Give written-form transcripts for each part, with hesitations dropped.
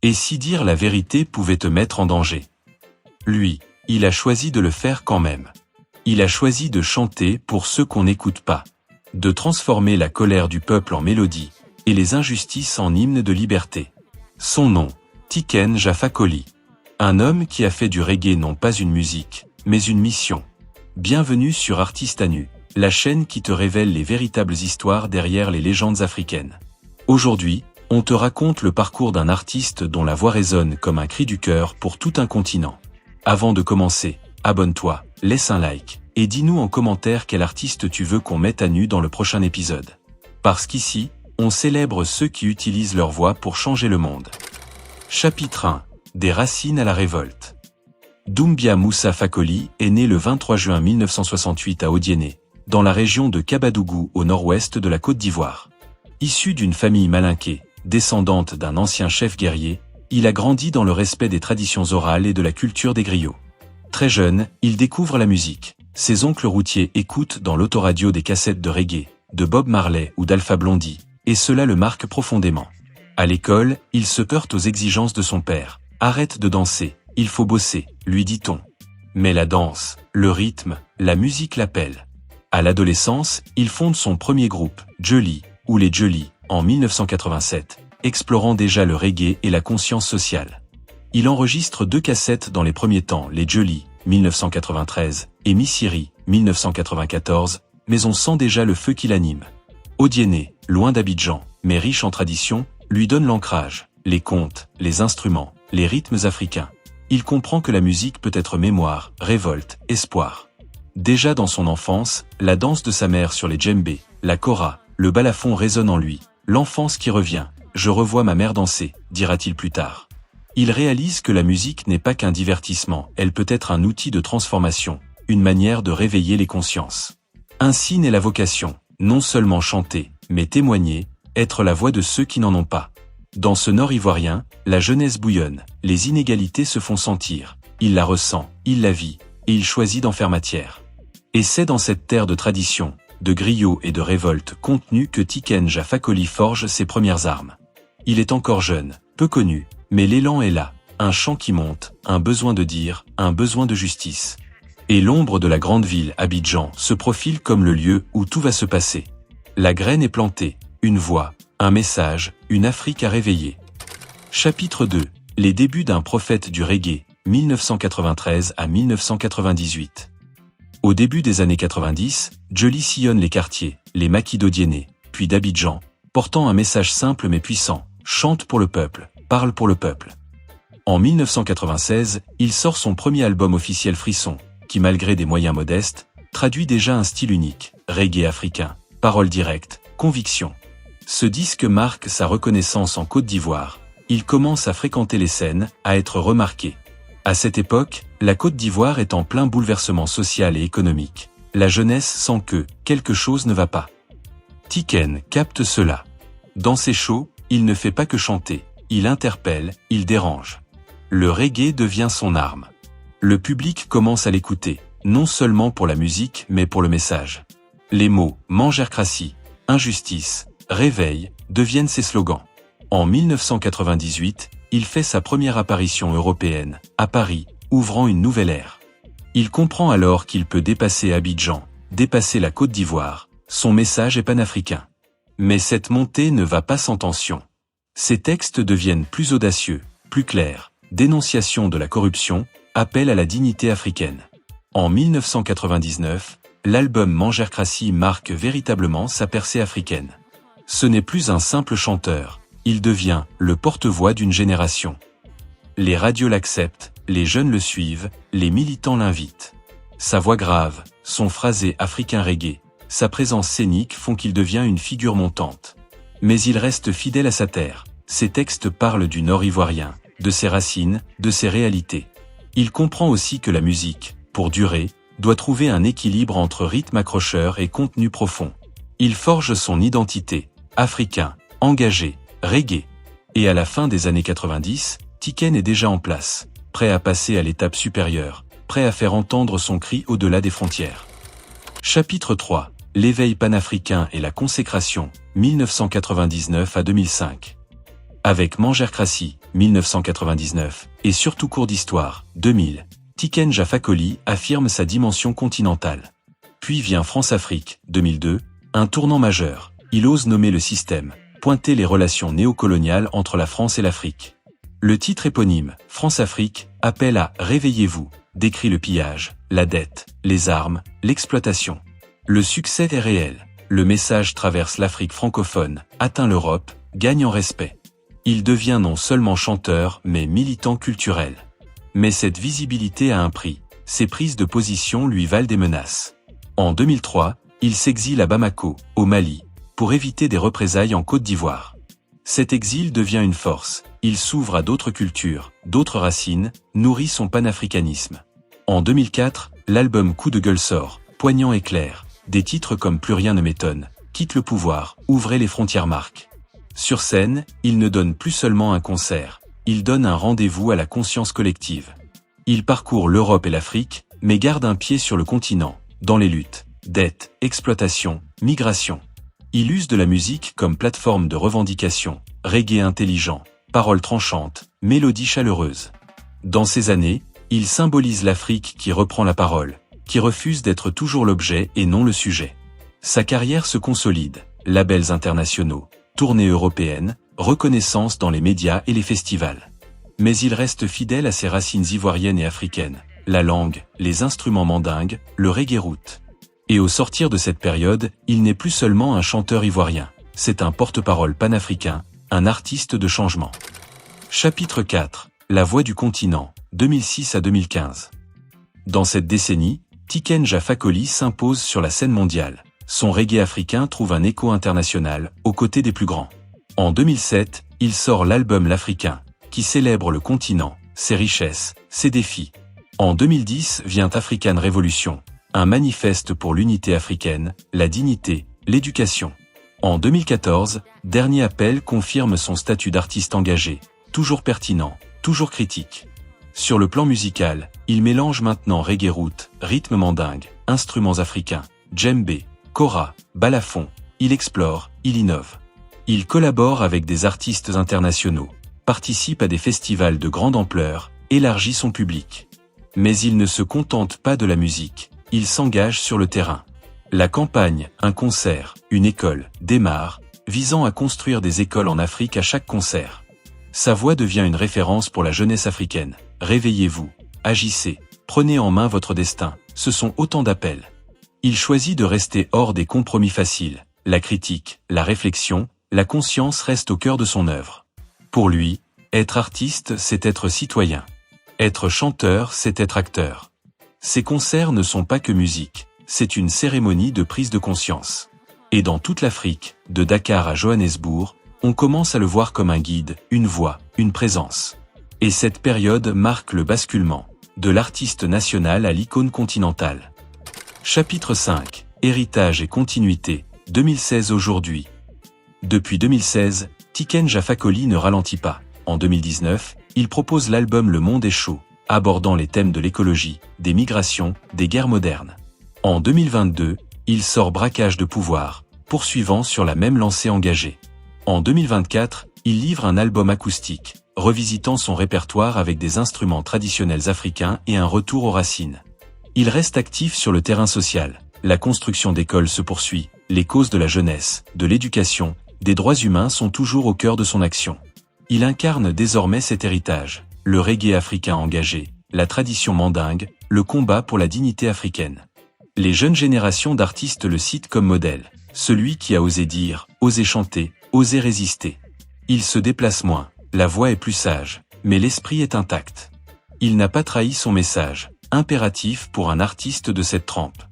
Et si dire la vérité pouvait te mettre en danger? Lui, il a choisi de le faire quand même. Il a choisi de chanter pour ceux qu'on n'écoute pas, de transformer la colère du peuple en mélodie, et les injustices en hymne de liberté. Son nom, Tiken Jah Fakoly. Un homme qui a fait du reggae non pas une musique, mais une mission. Bienvenue sur Artistes à nu, la chaîne qui te révèle les véritables histoires derrière les légendes africaines. Aujourd'hui, on te raconte le parcours d'un artiste dont la voix résonne comme un cri du cœur pour tout un continent. Avant de commencer, abonne-toi, laisse un like, et dis-nous en commentaire quel artiste tu veux qu'on mette à nu dans le prochain épisode. Parce qu'ici, on célèbre ceux qui utilisent leur voix pour changer le monde. Chapitre 1. Des racines à la révolte. Doumbia Moussa Fakoly est né le 23 juin 1968 à Odiéné, dans la région de Kabadougou au nord-ouest de la Côte d'Ivoire. Issu d'une famille malinquée, descendante d'un ancien chef guerrier, il a grandi dans le respect des traditions orales et de la culture des griots. Très jeune, il découvre la musique. Ses oncles routiers écoutent dans l'autoradio des cassettes de reggae, de Bob Marley ou d'Alpha Blondy, et cela le marque profondément. À l'école, il se heurte aux exigences de son père. « Arrête de danser, il faut bosser », lui dit-on. Mais la danse, le rythme, la musique l'appellent. À l'adolescence, il fonde son premier groupe, Djoli, ou les Djoli, en 1987, explorant déjà le reggae et la conscience sociale. Il enregistre 2 cassettes dans les premiers temps, les Djoli, 1993, et Missiri, 1994, mais on sent déjà le feu qui l'anime. Odiéné, loin d'Abidjan, mais riche en tradition, lui donne l'ancrage, les contes, les instruments, les rythmes africains. Il comprend que la musique peut être mémoire, révolte, espoir. Déjà dans son enfance, la danse de sa mère sur les djembés, la kora, le balafon résonne en lui. L'enfance qui revient, je revois ma mère danser, dira-t-il plus tard. Il réalise que la musique n'est pas qu'un divertissement, elle peut être un outil de transformation, une manière de réveiller les consciences. Ainsi naît la vocation, non seulement chanter, mais témoigner, être la voix de ceux qui n'en ont pas. Dans ce nord ivoirien, la jeunesse bouillonne, les inégalités se font sentir, il la ressent, il la vit, et il choisit d'en faire matière. Et c'est dans cette terre de tradition, de griots et de révolte contenue que Tiken Jah Fakoly forge ses premières armes. Il est encore jeune, peu connu, mais l'élan est là, un chant qui monte, un besoin de dire, un besoin de justice. Et l'ombre de la grande ville, Abidjan, se profile comme le lieu où tout va se passer. La graine est plantée, une voix, un message, une Afrique à réveiller. Chapitre 2. Les débuts d'un prophète du reggae, 1993 à 1998. Au début des années 90, Djoli sillonne les quartiers, les maquis d'Odiéné, puis d'Abidjan, portant un message simple mais puissant, chante pour le peuple, parle pour le peuple. En 1996, il sort son premier album officiel Frisson, qui malgré des moyens modestes, traduit déjà un style unique, reggae africain, paroles directes, conviction. Ce disque marque sa reconnaissance en Côte d'Ivoire, il commence à fréquenter les scènes, à être remarqué. À cette époque, la Côte d'Ivoire est en plein bouleversement social et économique. La jeunesse sent que quelque chose ne va pas. Tiken capte cela. Dans ses shows, il ne fait pas que chanter, il interpelle, il dérange. Le reggae devient son arme. Le public commence à l'écouter, non seulement pour la musique mais pour le message. Les mots « mangercratie »,« injustice »,« réveil » deviennent ses slogans. En 1998, il fait sa première apparition européenne, à Paris, ouvrant une nouvelle ère. Il comprend alors qu'il peut dépasser Abidjan, dépasser la Côte d'Ivoire, son message est panafricain. Mais cette montée ne va pas sans tension. Ses textes deviennent plus audacieux, plus clairs, dénonciation de la corruption, appel à la dignité africaine. En 1999, l'album Mangercratie marque véritablement sa percée africaine. Ce n'est plus un simple chanteur, il devient le porte-voix d'une génération. Les radios l'acceptent, les jeunes le suivent, les militants l'invitent. Sa voix grave, son phrasé africain reggae, sa présence scénique font qu'il devient une figure montante. Mais il reste fidèle à sa terre, ses textes parlent du nord ivoirien, de ses racines, de ses réalités. Il comprend aussi que la musique, pour durer, doit trouver un équilibre entre rythme accrocheur et contenu profond. Il forge son identité, africain, engagé, reggae. Et à la fin des années 90, Tiken est déjà en place, prêt à passer à l'étape supérieure, prêt à faire entendre son cri au-delà des frontières. Chapitre 3. L'éveil panafricain et la consécration, 1999 à 2005. Avec Mangercratie, 1999, et surtout cours d'histoire, 2000, Tiken Jah Fakoly affirme sa dimension continentale. Puis vient France-Afrique, 2002, un tournant majeur. Il ose nommer le système, pointer les relations néocoloniales entre la France et l'Afrique. Le titre éponyme, France-Afrique, appelle à « Réveillez-vous », décrit le pillage, la dette, les armes, l'exploitation. Le succès est réel. Le message traverse l'Afrique francophone, atteint l'Europe, gagne en respect. Il devient non seulement chanteur, mais militant culturel. Mais cette visibilité a un prix. Ses prises de position lui valent des menaces. En 2003, il s'exile à Bamako, au Mali, pour éviter des représailles en Côte d'Ivoire. Cet exil devient une force. Il s'ouvre à d'autres cultures, d'autres racines, nourrit son panafricanisme. En 2004, l'album Coup de gueule sort, poignant et clair. Des titres comme Plus rien ne m'étonne, Quitte le pouvoir, Ouvrez les frontières marquent. Sur scène, il ne donne plus seulement un concert, il donne un rendez-vous à la conscience collective. Il parcourt l'Europe et l'Afrique, mais garde un pied sur le continent, dans les luttes, dette, exploitation, migration. Il use de la musique comme plateforme de revendication, reggae intelligent, paroles tranchantes, mélodies chaleureuses. Dans ces années, il symbolise l'Afrique qui reprend la parole, qui refuse d'être toujours l'objet et non le sujet. Sa carrière se consolide, labels internationaux, tournées européennes, reconnaissance dans les médias et les festivals. Mais il reste fidèle à ses racines ivoiriennes et africaines, la langue, les instruments mandingues, le reggae root. Et au sortir de cette période, il n'est plus seulement un chanteur ivoirien, c'est un porte-parole panafricain, un artiste de changement. Chapitre 4. La voix du continent, 2006 à 2015. Dans cette décennie, Tiken Jah Fakoly s'impose sur la scène mondiale. Son reggae africain trouve un écho international, aux côtés des plus grands. En 2007, il sort l'album L'Africain, qui célèbre le continent, ses richesses, ses défis. En 2010 vient African Revolution, un manifeste pour l'unité africaine, la dignité, l'éducation. En 2014, Dernier Appel confirme son statut d'artiste engagé, toujours pertinent, toujours critique. Sur le plan musical, il mélange maintenant reggae root, rythme mandingue, instruments africains, djembé, kora, balafon, il explore, il innove. Il collabore avec des artistes internationaux, participe à des festivals de grande ampleur, élargit son public. Mais il ne se contente pas de la musique, il s'engage sur le terrain. La campagne, un concert, une école, démarre, visant à construire des écoles en Afrique à chaque concert. Sa voix devient une référence pour la jeunesse africaine. Réveillez-vous, agissez, prenez en main votre destin, ce sont autant d'appels. Il choisit de rester hors des compromis faciles. La critique, la réflexion, la conscience restent au cœur de son œuvre. Pour lui, être artiste, c'est être citoyen. Être chanteur, c'est être acteur. Ses concerts ne sont pas que musique, c'est une cérémonie de prise de conscience. Et dans toute l'Afrique, de Dakar à Johannesburg, on commence à le voir comme un guide, une voix, une présence. Et cette période marque le basculement, de l'artiste national à l'icône continentale. Chapitre 5. Héritage et continuité, 2016 aujourd'hui. Depuis 2016, Tiken Jah Fakoly ne ralentit pas. En 2019, il propose l'album Le Monde est chaud, abordant les thèmes de l'écologie, des migrations, des guerres modernes. En 2022, il sort Braquage de pouvoir, poursuivant sur la même lancée engagée. En 2024, il livre un album acoustique, revisitant son répertoire avec des instruments traditionnels africains et un retour aux racines. Il reste actif sur le terrain social. La construction d'écoles se poursuit, les causes de la jeunesse, de l'éducation, des droits humains sont toujours au cœur de son action. Il incarne désormais cet héritage, le reggae africain engagé, la tradition mandingue, le combat pour la dignité africaine. Les jeunes générations d'artistes le citent comme modèle, celui qui a osé dire, osé chanter, osé résister. Il se déplace moins, la voix est plus sage, mais l'esprit est intact. Il n'a pas trahi son message, impératif pour un artiste de cette trempe.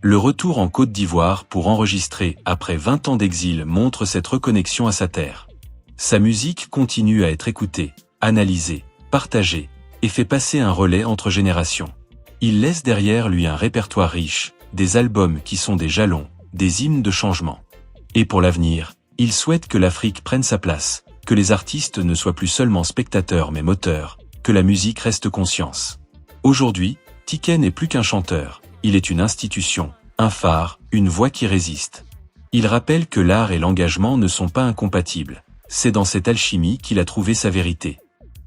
Le retour en Côte d'Ivoire pour enregistrer après 20 ans d'exil montre cette reconnexion à sa terre. Sa musique continue à être écoutée, analysée, partagée, et fait passer un relais entre générations. Il laisse derrière lui un répertoire riche, des albums qui sont des jalons, des hymnes de changement. Et pour l'avenir, il souhaite que l'Afrique prenne sa place, que les artistes ne soient plus seulement spectateurs mais moteurs, que la musique reste conscience. Aujourd'hui, Tiken n'est plus qu'un chanteur, il est une institution, un phare, une voix qui résiste. Il rappelle que l'art et l'engagement ne sont pas incompatibles, c'est dans cette alchimie qu'il a trouvé sa vérité.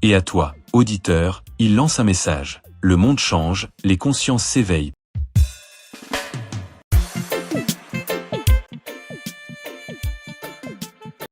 Et à toi, auditeur, il lance un message. Le monde change, les consciences s'éveillent.